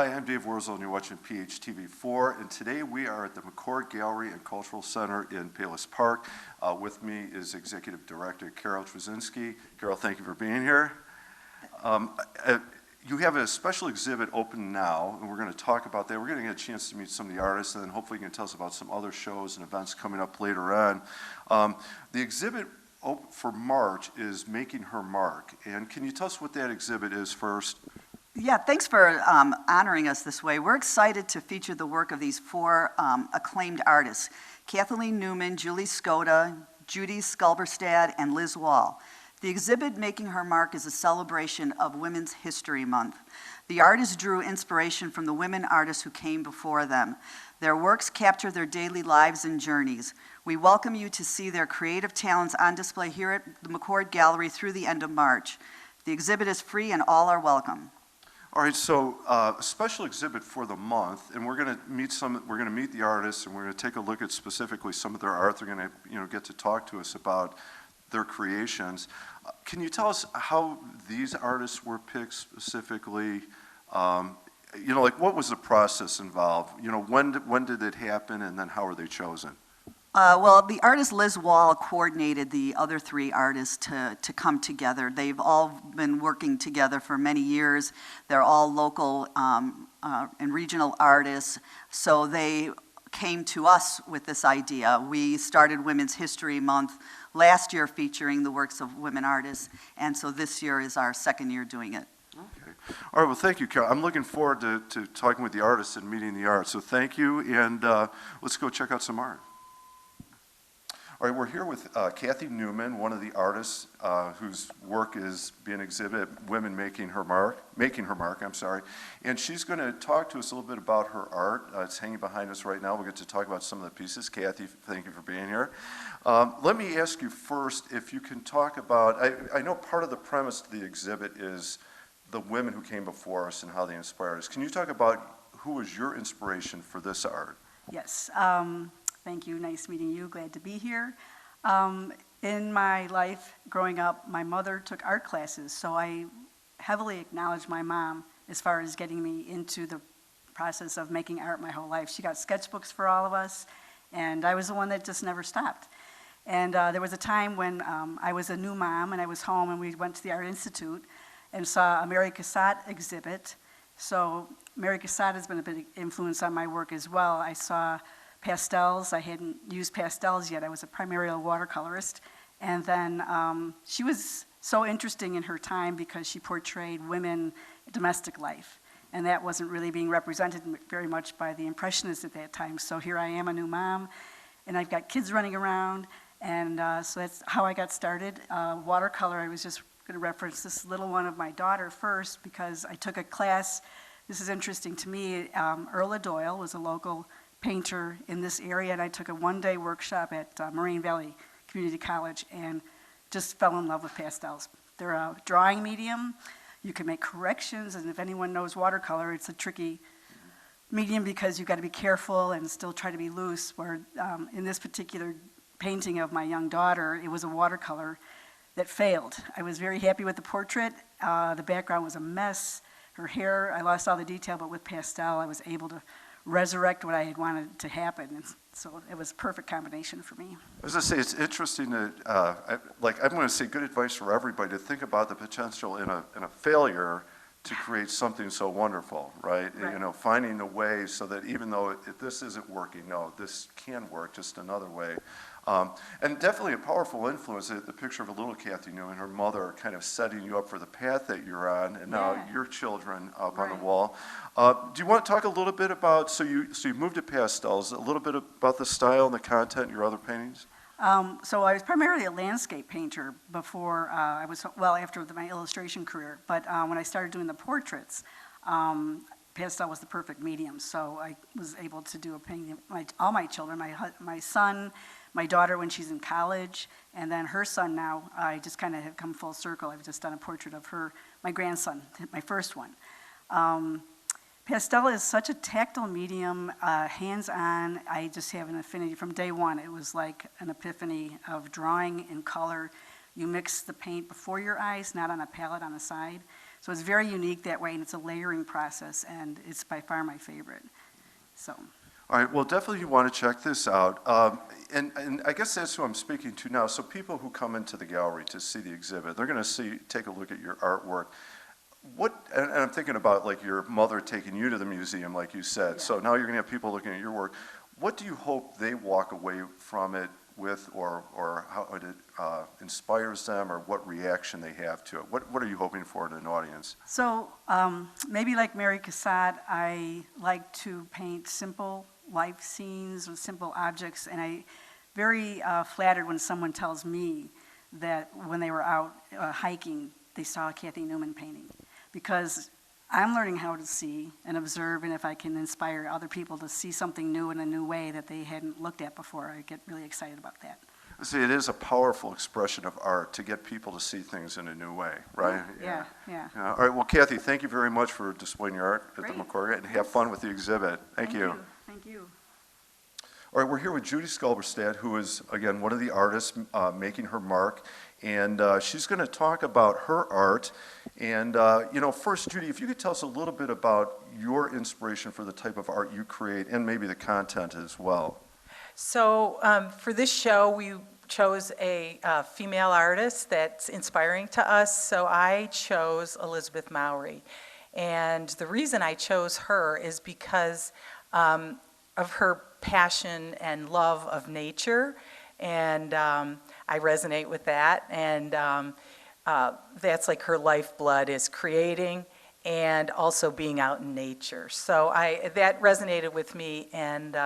Hi, I'm Dave Wurzel, and you're watching PHTV4, and today we are at the McCord Gallery and Cultural Center in Palos Park. With me is Executive Director Carol Trzynski. Carol, thank you for being here. You have a special exhibit open now, and we're going to talk about that. We're going to get a chance to meet some of the artists, and then hopefully you can tell us about some other shows and events coming up later on. The exhibit for March is Making Her Mark, and can you tell us what that exhibit is first? Yeah, thanks for honoring us this way. We're excited to feature the work of these four acclaimed artists, Kathleen Newman, Julie Cotta, Judy Cad, and Liz Wall. The exhibit, Making Her Mark, is a celebration of Women's History Month. The artists drew inspiration from the women artists who came before them. Their works capture their daily lives and journeys. We welcome you to see their creative talents on display here at the McCord Gallery through the end of March. The exhibit is free and all are welcome. All right, so a special exhibit for the month, and we're going to meet the artists, and we're going to take a look at specifically some of their art. They're going to, get to talk to us about their creations. Can you tell us how these artists were picked specifically? What was the process involved? When did it happen, and then how were they chosen? Well, the artist Liz Wall coordinated the other three artists to come together. They've all been working together for many years. They're all local and regional artists, so they came to us with this idea. We started Women's History Month last year featuring the works of women artists, and so this year is our second year doing it. Okay. All right, well, thank you, Carol. I'm looking forward to talking with the artists and meeting the art, so thank you, and let's go check out some art. All right, we're here with Kathy Newman, one of the artists whose work is being exhibited at Women Making Her Mark, and she's going to talk to us a little bit about her art. It's hanging behind us right now. We'll get to talk about some of the pieces. Kathy, thank you for being here. Let me ask you first if you can talk about, I know part of the premise of the exhibit is the women who came before us and how they inspired us. Can you talk about who was your inspiration for this art? Yes. Thank you. Nice meeting you. Glad to be here. In my life growing up, my mother took art classes, so I heavily acknowledge my mom as far as getting me into the process of making art my whole life. She got sketchbooks for all of us, and I was the one that just never stopped. And there was a time when I was a new mom, and I was home, and we went to the Art Institute and saw a Mary Cassatt exhibit. So Mary Cassatt has been a big influence on my work as well. I saw pastels. I hadn't used pastels yet. I was a primarily watercolorist. And then she was so interesting in her time because she portrayed women domestic life. And that wasn't really being represented very much by the Impressionists at that time. So here I am, a new mom, and I've got kids running around. And so that's how I got started. Watercolor, I was just going to reference this little one of my daughter first because I took a class. This is interesting to me. Earl Doyle was a local painter in this area, and I took a one-day workshop at Moraine Valley Community College and just fell in love with pastels. They're a drawing medium. You can make corrections, and if anyone knows watercolor, it's a tricky medium because you've got to be careful and still try to be loose, where in this particular painting of my young daughter, it was a watercolor that failed. I was very happy with the portrait. The background was a mess. Her hair, I lost all the detail, but with pastel, I was able to resurrect what I had wanted to happen, and so it was a perfect combination for me. I was going to say, it's interesting that, I'm going to say good advice for everybody to think about the potential in a failure to create something so wonderful, right? Finding a way so that even though this isn't working, no, this can work just another way. And definitely a powerful influence, the picture of a little Kathy Newman, her mother kind of setting you up for the path that you're on, and now your children up on the wall. Do you want to talk a little bit about, so you moved to pastels, a little bit about the style and the content in your other paintings? So I was primarily a landscape painter before after my illustration career, but when I started doing the portraits, pastel was the perfect medium, so I was able to do a painting of all my children, my son, my daughter when she's in college, and then her son now. I just kind of have come full circle. I've just done a portrait of my grandson, my first one. Pastel is such a tactile medium, hands-on. I just have an affinity from day one. It was like an epiphany of drawing in color. You mix the paint before your eyes, not on a palette on the side. So it's very unique that way, and it's a layering process, and it's by far my favorite. So. All right, well, definitely you want to check this out. And I guess that's who I'm speaking to now. So people who come into the gallery to see the exhibit, they're going to take a look at your artwork. And I'm thinking about like your mother taking you to the museum, like you said. Yeah. So now you're going to have people looking at your work. What do you hope they walk away from it with, or how it inspires them, or what reaction they have to it? What are you hoping for in an audience? So maybe like Mary Cassatt, I like to paint simple life scenes or simple objects, and I very flattered when someone tells me that when they were out hiking, they saw a Kathy Newman painting, because I'm learning how to see and observe, and if I can inspire other people to see something new in a new way that they hadn't looked at before, I get really excited about that. See, it is a powerful expression of art to get people to see things in a new way, right? Yeah. All right, well, Kathy, thank you very much for displaying your art at the Great. McCord, and have fun with the exhibit. Thank you. Thank you. All right, we're here with Judy Cad, who is, again, one of the artists making her mark, and she's going to talk about her art. And, first, Judy, if you could tell us a little bit about your inspiration for the type of art you create, and maybe the content as well. So for this show, we chose a female artist that's inspiring to us, so I chose Elizabeth Mowry. And the reason I chose her is because of her passion and love of nature, and I resonate with that, and that's like her lifeblood, is creating and also being out in nature. So that resonated with me, and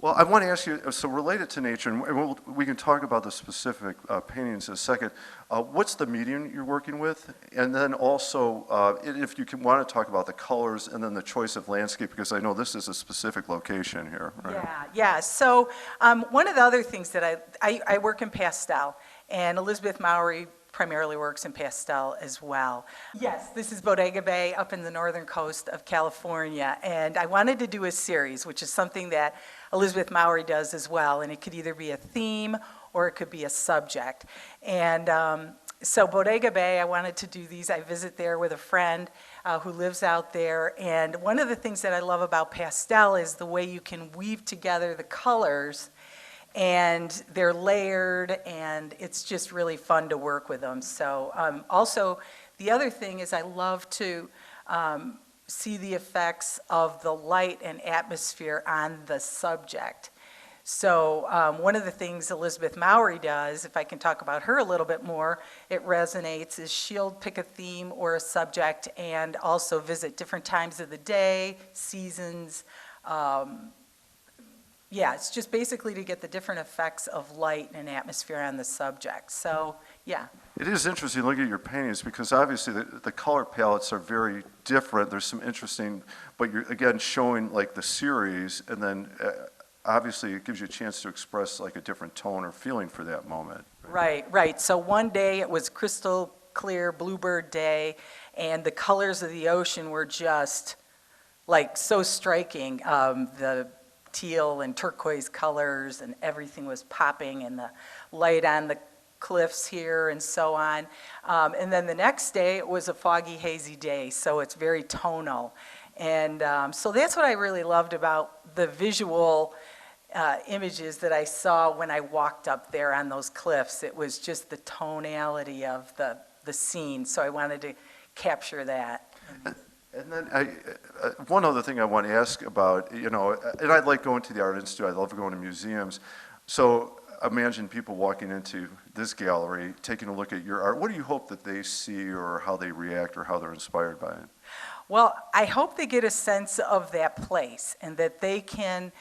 Well, I want to ask you, so related to nature, and we can talk about the specific paintings in a second. What's the medium you're working with? And then also, if you want to talk about the colors and then the choice of landscape, because I know this is a specific location here, right? Yeah. So one of the other things that I work in pastel, and Elizabeth Mowry primarily works in pastel as well. Yes, this is Bodega Bay up in the northern coast of California, and I wanted to do a series, which is something that Elizabeth Mowry does as well, and it could either be a theme or it could be a subject. And so Bodega Bay, I wanted to do these. I visit there with a friend who lives out there, and one of the things that I love about pastel is the way you can weave together the colors, and they're layered, and it's just really fun to work with them. So also, the other thing is I love to see the effects of the light and atmosphere on the subject. So one of the things Elizabeth Mowry does, if I can talk about her a little bit more, it resonates, is she'll pick a theme or a subject and also visit different times of the day, seasons. It's just basically to get the different effects of light and atmosphere on the subject. So, yeah. It is interesting looking at your paintings because obviously the color palettes are very different. There's some interesting, but you're again showing like the series, and then obviously it gives you a chance to express like a different tone or feeling for that moment. Right. So one day it was crystal clear bluebird day, and the colors of the ocean were just like so striking. The teal and turquoise colors, and everything was popping, and the light on the cliffs here and so on. And then the next day it was a foggy, hazy day, so it's very tonal. And so that's what I really loved about the visual images that I saw when I walked up there on those cliffs. It was just the tonality of the scene, so I wanted to capture that. And then one other thing I want to ask about, and I like going to the Art Institute, I love going to museums. So imagine people walking into this gallery, taking a look at your art. What do you hope that they see, or how they react, or how they're inspired by it? Well, I hope they get a sense of that place, and that they can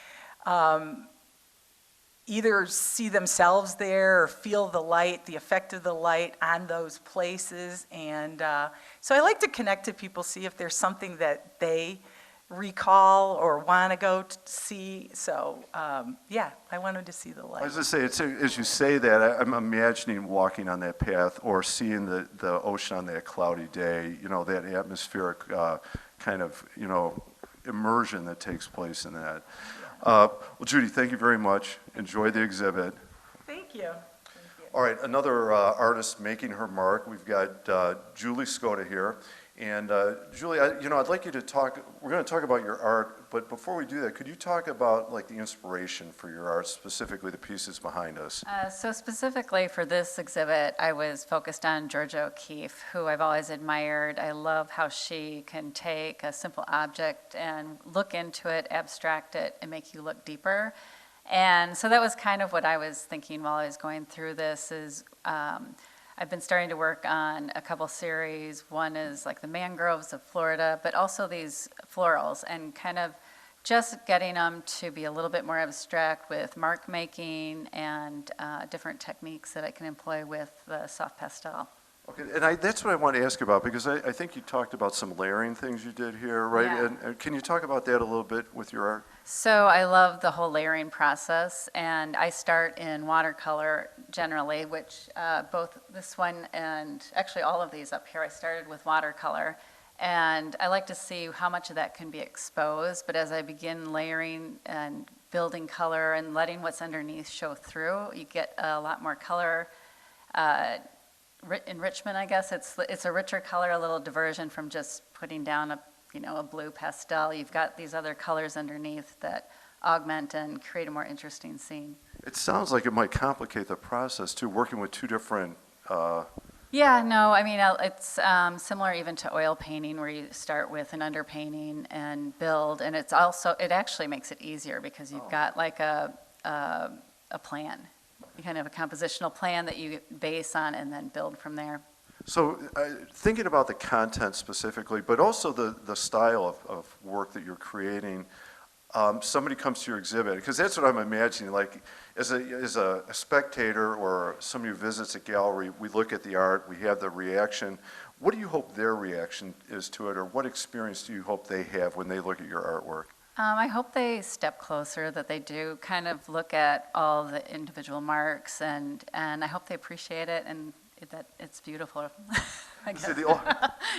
either see themselves there or feel the light, the effect of the light on those places. And so I like to connect to people, see if there's something that they recall or want to go to see. So I wanted to see the light. I was going to say, as you say that, I'm imagining walking on that path or seeing the ocean on that cloudy day, that atmospheric kind of, immersion that takes place in that. Well, Judy, thank you very much. Enjoy the exhibit. Thank you. All right, another artist making her mark. We've got Judy Cad here. And Julie, I'd like you to talk, we're going to talk about your art, but before we do that, could you talk about like the inspiration for your art, specifically the pieces behind us? So specifically for this exhibit, I was focused on Georgia O'Keeffe, who I've always admired. I love how she can take a simple object and look into it, abstract it, and make you look deeper. And so that was kind of what I was thinking while I was going through this is I've been starting to work on a couple series. One is like the mangroves of Florida, but also these florals and kind of just getting them to be a little bit more abstract with mark making and different techniques that I can employ with the soft pastel. Okay, and that's what I want to ask you about, because I think you talked about some layering things you did here, right? Yeah. And can you talk about that a little bit with your art? So I love the whole layering process, and I start in watercolor generally, which both this one and actually all of these up here, I started with watercolor. And I like to see how much of that can be exposed, but as I begin layering and building color and letting what's underneath show through, you get a lot more color enrichment, I guess. It's a richer color, a little diversion from just putting down a blue pastel. You've got these other colors underneath that augment and create a more interesting scene. It sounds like it might complicate the process too, working with two different. Yeah, no, I mean, it's similar even to oil painting where you start with an underpainting and build, and it actually makes it easier because you've got like a plan. You kind of have a compositional plan that you base on and then build from there. So thinking about the content specifically, but also the style of work that you're creating, somebody comes to your exhibit, because that's what I'm imagining, like as a spectator or somebody who visits a gallery, we look at the art, we have the reaction. What do you hope their reaction is to it, or what experience do you hope they have when they look at your artwork? I hope they step closer, that they do kind of look at all the individual marks, and I hope they appreciate it and that it's beautiful, I guess. See,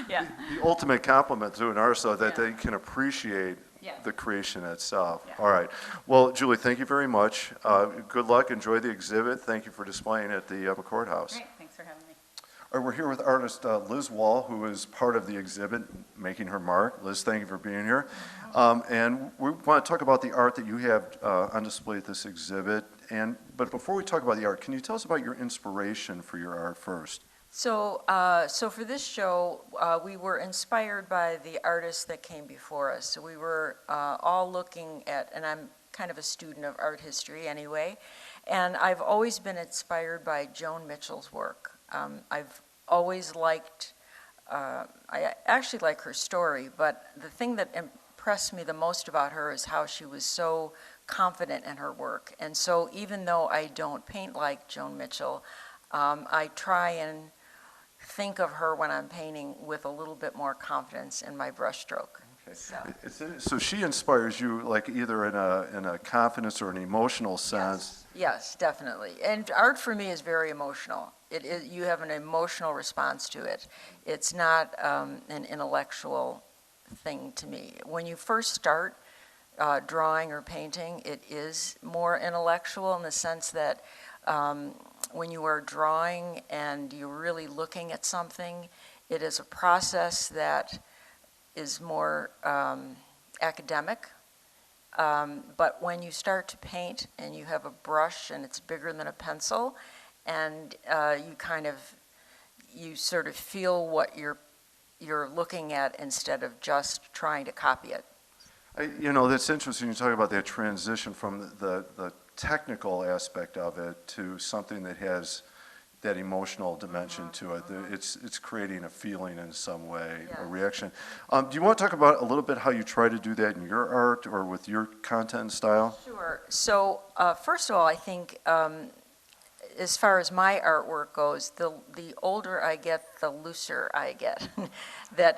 Yeah. the ultimate compliment to an artist, though, that Yeah. they can appreciate Yeah. the creation itself. Yeah. All right. Well, Julie, thank you very much. Good luck. Enjoy the exhibit. Thank you for displaying at the McCord House. Great, thanks for having me. All right, we're here with artist Liz Wall, who is part of the exhibit, making her mark. Liz, thank you for being here. And we want to talk about the art that you have on display at this exhibit. But before we talk about the art, can you tell us about your inspiration for your art first? So for this show, we were inspired by the artists that came before us. So we were all looking at, and I'm kind of a student of art history anyway, and I've always been inspired by Joan Mitchell's work. I've always liked, I actually like her story, but the thing that impressed me the most about her is how she was so confident in her work. And so even though I don't paint like Joan Mitchell, I try and think of her when I'm painting with a little bit more confidence in my brushstroke. Okay. So she inspires you, like either in a confidence or an emotional sense. Yes, definitely. And art for me is very emotional. It is, you have an emotional response to it. It's not an intellectual thing to me. When you first start drawing or painting, it is more intellectual in the sense that when you are drawing and you're really looking at something, it is a process that is more academic. But when you start to paint and you have a brush and it's bigger than a pencil, and you sort of feel what you're looking at instead of just trying to copy it. That's interesting. You talk about that transition from the technical aspect of it to something that has that emotional dimension to it. It's creating a feeling in some way, a reaction. Do you want to talk about a little bit how you try to do that in your art or with your content style? Sure. So first of all, I think as far as my artwork goes, the older I get, the looser I get. That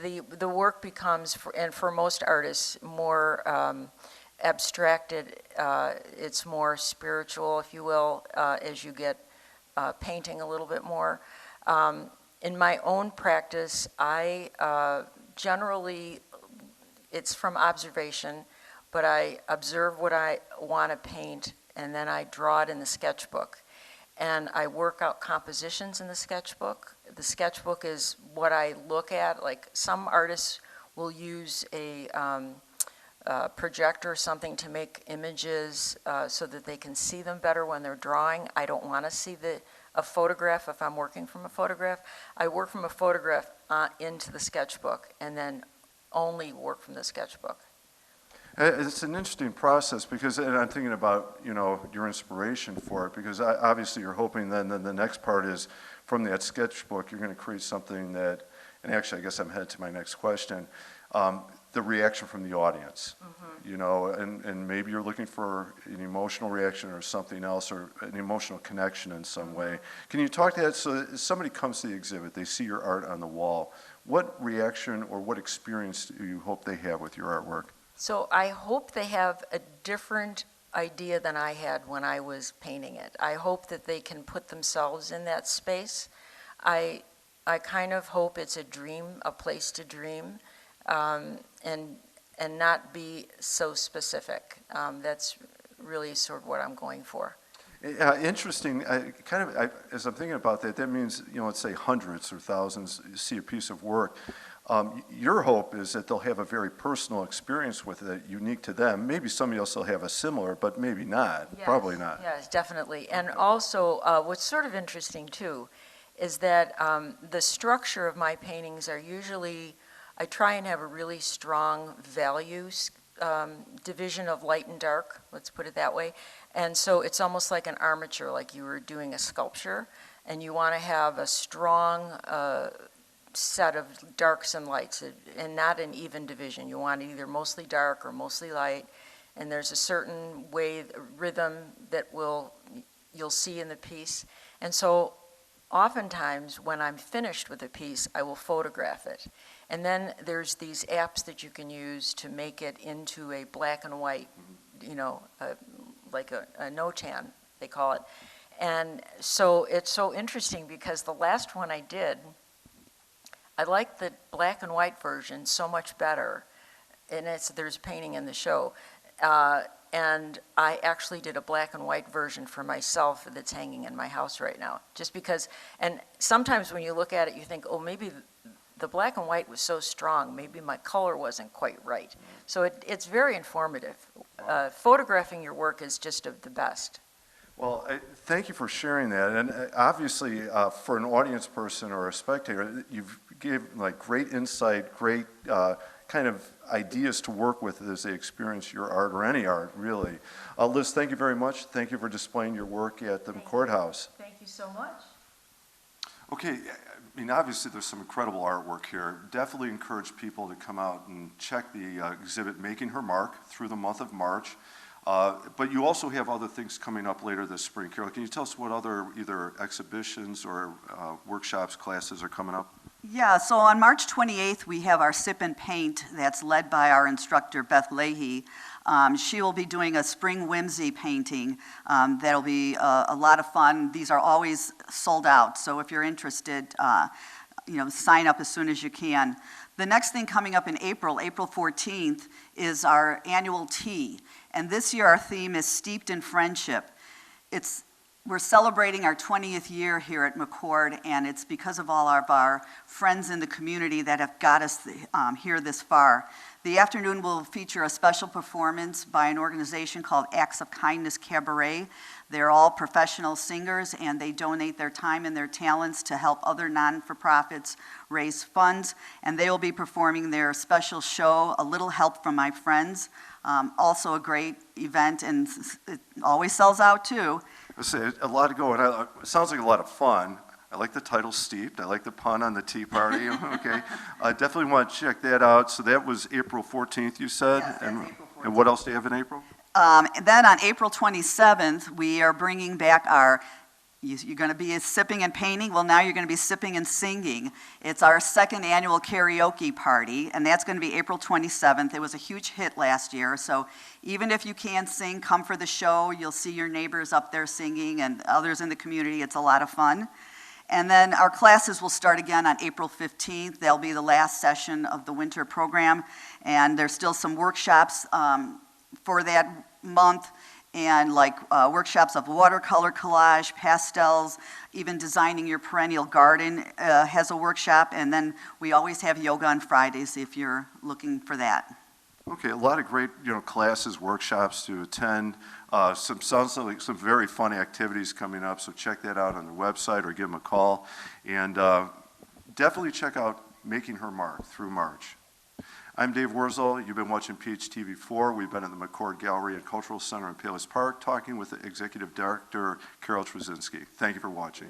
the work becomes, and for most artists, more abstracted. It's more spiritual, if you will, as you get painting a little bit more. In my own practice, I generally, it's from observation, but I observe what I want to paint, and then I draw it in the sketchbook. and I work out compositions in the sketchbook. The sketchbook is what I look at. Like some artists will use a projector or something to make images so that they can see them better when they're drawing. I don't want to see a photograph if I'm working from a photograph. I work from a photograph into the sketchbook and then only work from the sketchbook. It's an interesting process because, and I'm thinking about, your inspiration for it, because obviously you're hoping then the next part is from that sketchbook, you're going to create something that, and actually I guess I'm headed to my next question, the reaction from the audience, and maybe you're looking for an emotional reaction or something else, or an emotional connection in some way. Can you talk to that? So if somebody comes to the exhibit, they see your art on the wall, what reaction or what experience do you hope they have with your artwork? So I hope they have a different idea than I had when I was painting it. I hope that they can put themselves in that space. I kind of hope it's a dream, a place to dream, and not be so specific. That's really sort of what I'm going for. Interesting. As I'm thinking about that, that means, let's say hundreds or thousands see a piece of work. Your hope is that they'll have a very personal experience with it, unique to them. Maybe somebody else will have a similar, but maybe not. Yes, probably not. Yes, definitely. And also, what's sort of interesting too is that the structure of my paintings are usually, I try and have a really strong values division of light and dark, let's put it that way. And so it's almost like an armature, like you were doing a sculpture, and you want to have a strong set of darks and lights, and not an even division. You want it either mostly dark or mostly light, and there's a certain rhythm that you'll see in the piece. And so oftentimes when I'm finished with a piece, I will photograph it. And then there's these apps that you can use to make it into a black and white, like a no-tan, they call it. And so it's so interesting because the last one I did, I like the black and white version so much better, and there's painting in the show, and I actually did a black and white version for myself that's hanging in my house right now, just because, and sometimes when you look at it, you think, oh, maybe the black and white was so strong, maybe my color wasn't quite right. So it's very informative. Photographing your work is just the best. Well, thank you for sharing that. And obviously, for an audience person or a spectator, you've given great insight, great kind of ideas to work with as they experience your art or any art, really. Liz, thank you very much. Thank you for displaying your work at the McCord House. Thank you so much. Okay, obviously there's some incredible artwork here. Definitely encourage people to come out and check the exhibit, Making Her Mark, through the month of March. But you also have other things coming up later this spring. Carol, can you tell us what other either exhibitions or workshops, classes are coming up? Yeah, so on March 28th, we have our Sip and Paint that's led by our instructor, Beth Leahy. She will be doing a spring whimsy painting. That'll be a lot of fun. These are always sold out, so if you're interested, sign up as soon as you can. The next thing coming up in April 14th, is our annual tea. And this year our theme is Steeped in Friendship. We're celebrating our 20th year here at McCord, and it's because of all of our friends in the community that have got us here this far. The afternoon will feature a special performance by an organization called Acts of Kindness Cabaret. They're all professional singers, and they donate their time and their talents to help other non-for-profits raise funds, and they will be performing their special show, A Little Help from My Friends. Also a great event, and it always sells out too. Let's say a lot to go, and it sounds like a lot of fun. I like the title Steeped. I like the pun on the tea party. Okay, I definitely want to check that out. So that was April 14th, you said? Yes, that's April 14th. And what else do you have in April? And then on April 27th, we are bringing back you're going to be sipping and painting. Well, now you're going to be sipping and singing. It's our second annual karaoke party, and that's going to be April 27th. It was a huge hit last year, so even if you can't sing, come for the show. You'll see your neighbors up there singing and others in the community. It's a lot of fun. And then our classes will start again on April 15th. They'll be the last session of the winter program, and there's still some workshops for that month. and like workshops of watercolor collage, pastels, even designing your perennial garden has a workshop, and then we always have yoga on Fridays if you're looking for that. Okay, a lot of great, classes, workshops to attend. Sounds like some very fun activities coming up, so check that out on the website or give them a call. And definitely check out Making Her Mark through March. I'm Dave Wurzel. You've been watching PHTV4. We've been in the McCord Gallery and Cultural Center in Palos Park talking with the Executive Director, Carol Trzynski. Thank you for watching.